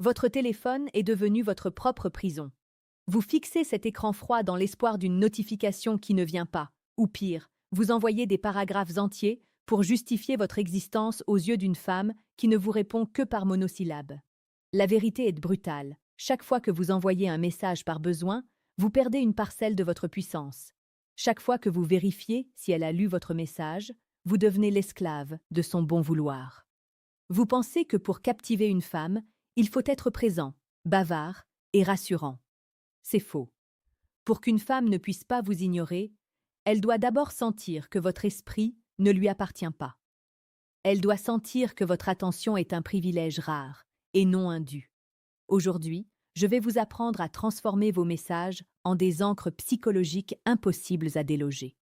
Votre téléphone est devenu votre propre prison. Vous fixez cet écran froid dans l'espoir d'une notification qui ne vient pas, ou pire, vous envoyez des paragraphes entiers pour justifier votre existence aux yeux d'une femme qui ne vous répond que par monosyllabes. La vérité est brutale. Chaque fois que vous envoyez un message par besoin, vous perdez une parcelle de votre puissance. Chaque fois que vous vérifiez si elle a lu votre message, vous devenez l'esclave de son bon vouloir. Vous pensez que pour captiver une femme, il faut être présent, bavard et rassurant. C'est faux. Pour qu'une femme ne puisse pas vous ignorer, elle doit d'abord sentir que votre esprit ne lui appartient pas. Elle doit sentir que votre attention est un privilège rare et non un dû. Aujourd'hui, je vais vous apprendre à transformer vos messages en des ancres psychologiques impossibles à déloger.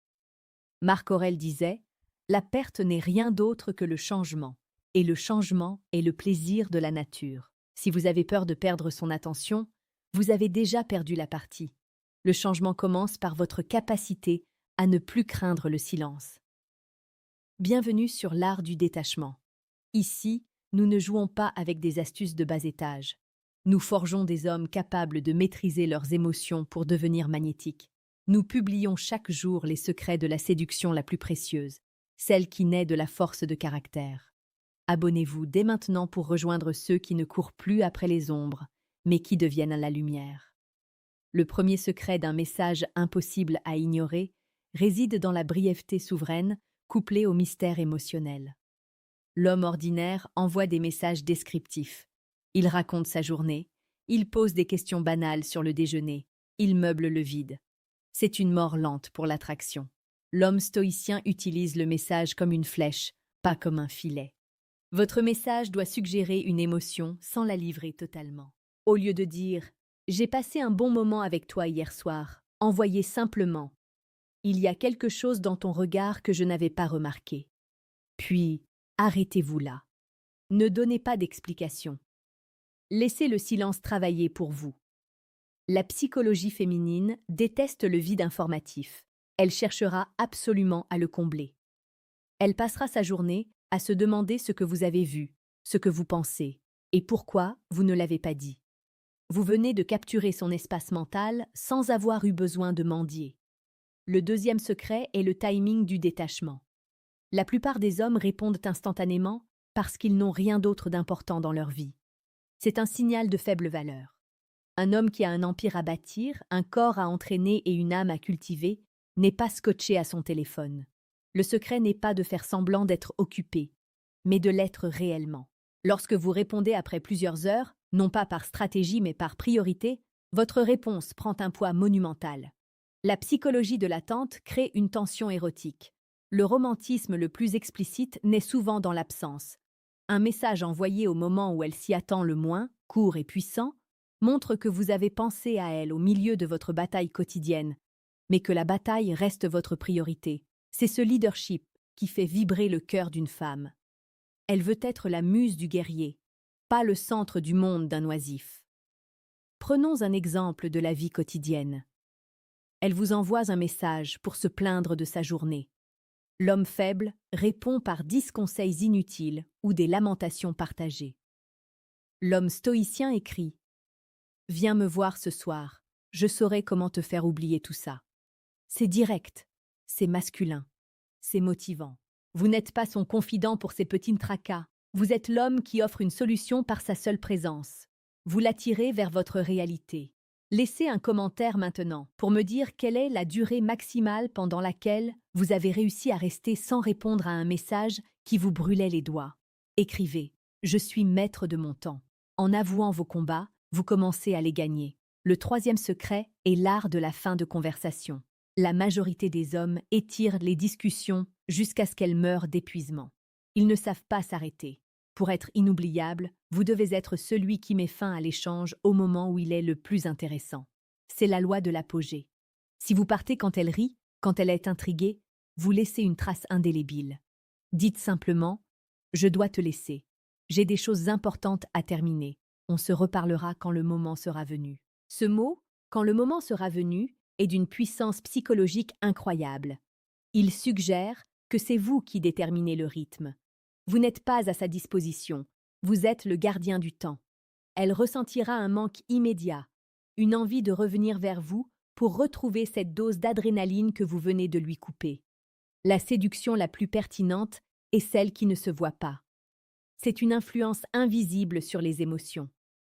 Marc Aurèle disait « La perte n'est rien d'autre que le changement, et le changement est le plaisir de la nature. » Si vous avez peur de perdre son attention, vous avez déjà perdu la partie. Le changement commence par votre capacité à ne plus craindre le silence. Bienvenue sur l'art du détachement. Ici, nous ne jouons pas avec des astuces de bas étage. Nous forgeons des hommes capables de maîtriser leurs émotions pour devenir magnétiques. Nous publions chaque jour les secrets de la séduction la plus précieuse, celle qui naît de la force de caractère. Abonnez-vous dès maintenant pour rejoindre ceux qui ne courent plus après les ombres, mais qui deviennent la lumière. Le premier secret d'un message impossible à ignorer réside dans la brièveté souveraine couplée au mystère émotionnel. L'homme ordinaire envoie des messages descriptifs. Il raconte sa journée, il pose des questions banales sur le déjeuner, il meuble le vide. C'est une mort lente pour l'attraction. L'homme stoïcien utilise le message comme une flèche, pas comme un filet. Votre message doit suggérer une émotion sans la livrer totalement. Au lieu de dire « J'ai passé un bon moment avec toi hier soir », envoyez simplement « Il y a quelque chose dans ton regard que je n'avais pas remarqué ». Puis, arrêtez-vous là. Ne donnez pas d'explication. Laissez le silence travailler pour vous. La psychologie féminine déteste le vide informatif. Elle cherchera absolument à le combler. Elle passera sa journée à se demander ce que vous avez vu, ce que vous pensez, et pourquoi vous ne l'avez pas dit. Vous venez de capturer son espace mental sans avoir eu besoin de mendier. Le deuxième secret est le timing du détachement. La plupart des hommes répondent instantanément parce qu'ils n'ont rien d'autre d'important dans leur vie. C'est un signal de faible valeur. Un homme qui a un empire à bâtir, un corps à entraîner et une âme à cultiver n'est pas scotché à son téléphone. Le secret n'est pas de faire semblant d'être occupé, mais de l'être réellement. Lorsque vous répondez après plusieurs heures, non pas par stratégie mais par priorité, votre réponse prend un poids monumental. La psychologie de l'attente crée une tension érotique. Le romantisme le plus explicite naît souvent dans l'absence. Un message envoyé au moment où elle s'y attend le moins, court et puissant, montre que vous avez pensé à elle au milieu de votre bataille quotidienne, mais que la bataille reste votre priorité. C'est ce leadership qui fait vibrer le cœur d'une femme. Elle veut être la muse du guerrier, pas le centre du monde d'un oisif. Prenons un exemple de la vie quotidienne. Elle vous envoie un message pour se plaindre de sa journée. L'homme faible répond par 10 conseils inutiles ou des lamentations partagées. L'homme stoïcien écrit « Viens me voir ce soir, je saurai comment te faire oublier tout ça. » C'est direct, c'est masculin, c'est motivant. Vous n'êtes pas son confident pour ses petits tracas, vous êtes l'homme qui offre une solution par sa seule présence. Vous l'attirez vers votre réalité. Laissez un commentaire maintenant pour me dire quelle est la durée maximale pendant laquelle vous avez réussi à rester sans répondre à un message qui vous brûlait les doigts. Écrivez « Je suis maître de mon temps ». En avouant vos combats, vous commencez à les gagner. Le troisième secret est l'art de la fin de conversation. La majorité des hommes étirent les discussions jusqu'à ce qu'elles meurent d'épuisement. Ils ne savent pas s'arrêter. Pour être inoubliable, vous devez être celui qui met fin à l'échange au moment où il est le plus intéressant. C'est la loi de l'apogée. Si vous partez quand elle rit, quand elle est intriguée, vous laissez une trace indélébile. Dites simplement « Je dois te laisser. J'ai des choses importantes à terminer. On se reparlera quand le moment sera venu. » Ce mot, quand le moment sera venu, est d'une puissance psychologique incroyable. Il suggère que c'est vous qui déterminez le rythme. Vous n'êtes pas à sa disposition, vous êtes le gardien du temps. Elle ressentira un manque immédiat, une envie de revenir vers vous pour retrouver cette dose d'adrénaline que vous venez de lui couper. La séduction la plus pertinente est celle qui ne se voit pas. C'est une influence invisible sur les émotions.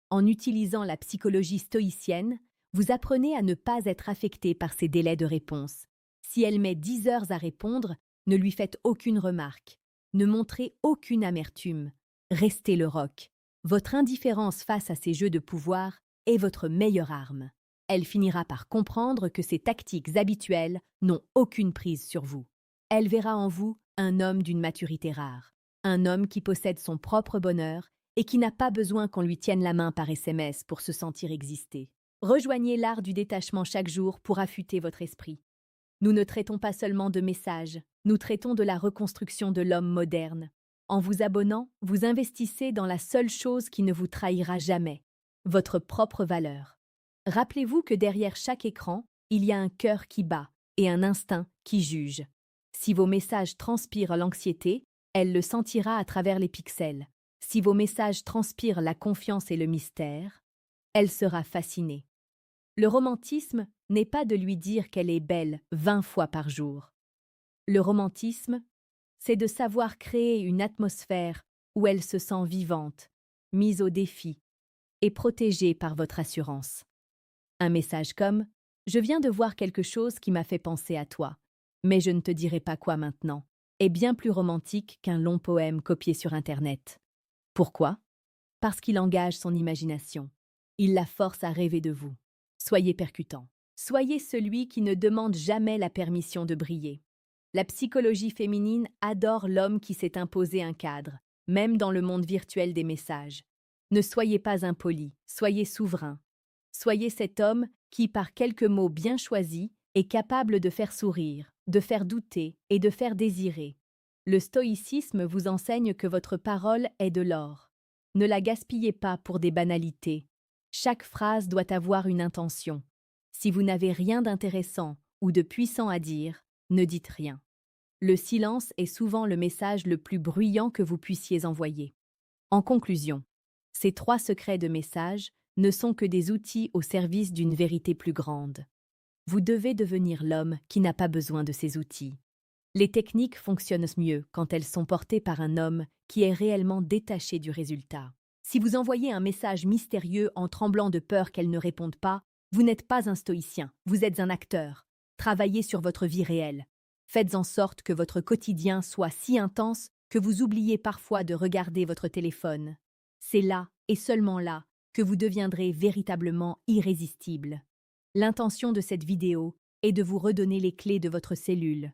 En utilisant la psychologie stoïcienne, vous apprenez à ne pas être affecté par ces délais de réponse. Si elle met 10 heures à répondre, ne lui faites aucune remarque. Ne montrez aucune amertume. Restez le roc. Votre indifférence face à ces jeux de pouvoir est votre meilleure arme. Elle finira par comprendre que ces tactiques habituelles n'ont aucune prise sur vous. Elle verra en vous un homme d'une maturité rare, un homme qui possède son propre bonheur et qui n'a pas besoin qu'on lui tienne la main par SMS pour se sentir exister. Rejoignez l'art du détachement chaque jour pour affûter votre esprit. Nous ne traitons pas seulement de messages, nous traitons de la reconstruction de l'homme moderne. En vous abonnant, vous investissez dans la seule chose qui ne vous trahira jamais, votre propre valeur. Rappelez-vous que derrière chaque écran, il y a un cœur qui bat et un instinct qui juge. Si vos messages transpirent l'anxiété, elle le sentira à travers les pixels. Si vos messages transpirent la confiance et le mystère, elle sera fascinée. Le romantisme n'est pas de lui dire qu'elle est belle 20 fois par jour. Le romantisme, c'est de savoir créer une atmosphère où elle se sent vivante, mise au défi et protégée par votre assurance. Un message comme « Je viens de voir quelque chose qui m'a fait penser à toi, mais je ne te dirai pas quoi maintenant » est bien plus romantique qu'un long poème copié sur Internet. Pourquoi? Parce qu'il engage son imagination. Il la force à rêver de vous. Soyez percutant. Soyez celui qui ne demande jamais la permission de briller. La psychologie féminine adore l'homme qui s'est imposé un cadre, même dans le monde virtuel des messages. Ne soyez pas impoli, soyez souverain. Soyez cet homme qui, par quelques mots bien choisis, est capable de faire sourire, de faire douter et de faire désirer. Le stoïcisme vous enseigne que votre parole est de l'or. Ne la gaspillez pas pour des banalités. Chaque phrase doit avoir une intention. Si vous n'avez rien d'intéressant ou de puissant à dire, ne dites rien. Le silence est souvent le message le plus bruyant que vous puissiez envoyer. En conclusion, ces 3 secrets de message ne sont que des outils au service d'une vérité plus grande. Vous devez devenir l'homme qui n'a pas besoin de ces outils. Les techniques fonctionnent mieux quand elles sont portées par un homme qui est réellement détaché du résultat. Si vous envoyez un message mystérieux en tremblant de peur qu'elle ne réponde pas, vous n'êtes pas un stoïcien, vous êtes un acteur. Travaillez sur votre vie réelle. Faites en sorte que votre quotidien soit si intense que vous oubliez parfois de regarder votre téléphone. C'est là, et seulement là, que vous deviendrez véritablement irrésistible. L'intention de cette vidéo est de vous redonner les clés de votre cellule.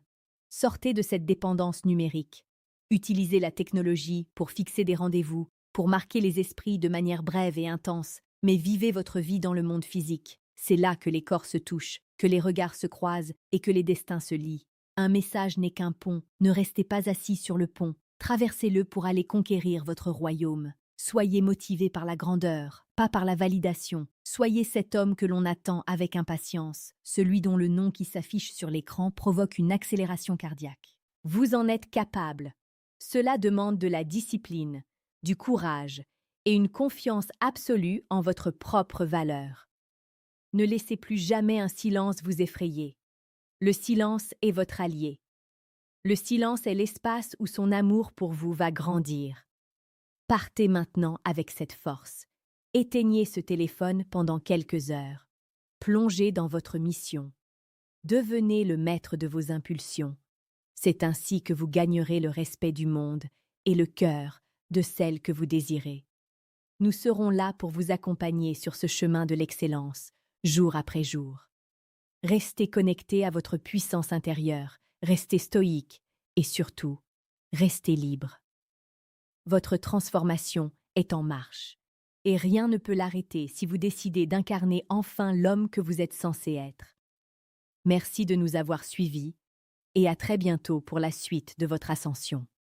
Sortez de cette dépendance numérique. Utilisez la technologie pour fixer des rendez-vous, pour marquer les esprits de manière brève et intense, mais vivez votre vie dans le monde physique. C'est là que les corps se touchent, que les regards se croisent et que les destins se lient. Un message n'est qu'un pont, ne restez pas assis sur le pont, traversez-le pour aller conquérir votre royaume. Soyez motivé par la grandeur, pas par la validation. Soyez cet homme que l'on attend avec impatience, celui dont le nom qui s'affiche sur l'écran provoque une accélération cardiaque. Vous en êtes capable. Cela demande de la discipline, du courage et une confiance absolue en votre propre valeur. Ne laissez plus jamais un silence vous effrayer. Le silence est votre allié. Le silence est l'espace où son amour pour vous va grandir. Partez maintenant avec cette force. Éteignez ce téléphone pendant quelques heures. Plongez dans votre mission. Devenez le maître de vos impulsions. C'est ainsi que vous gagnerez le respect du monde et le cœur de celle que vous désirez. Nous serons là pour vous accompagner sur ce chemin de l'excellence, jour après jour. Restez connecté à votre puissance intérieure, restez stoïque et surtout, restez libre. Votre transformation est en marche, et rien ne peut l'arrêter si vous décidez d'incarner enfin l'homme que vous êtes censé être. Merci de nous avoir suivis, et à très bientôt pour la suite de votre ascension.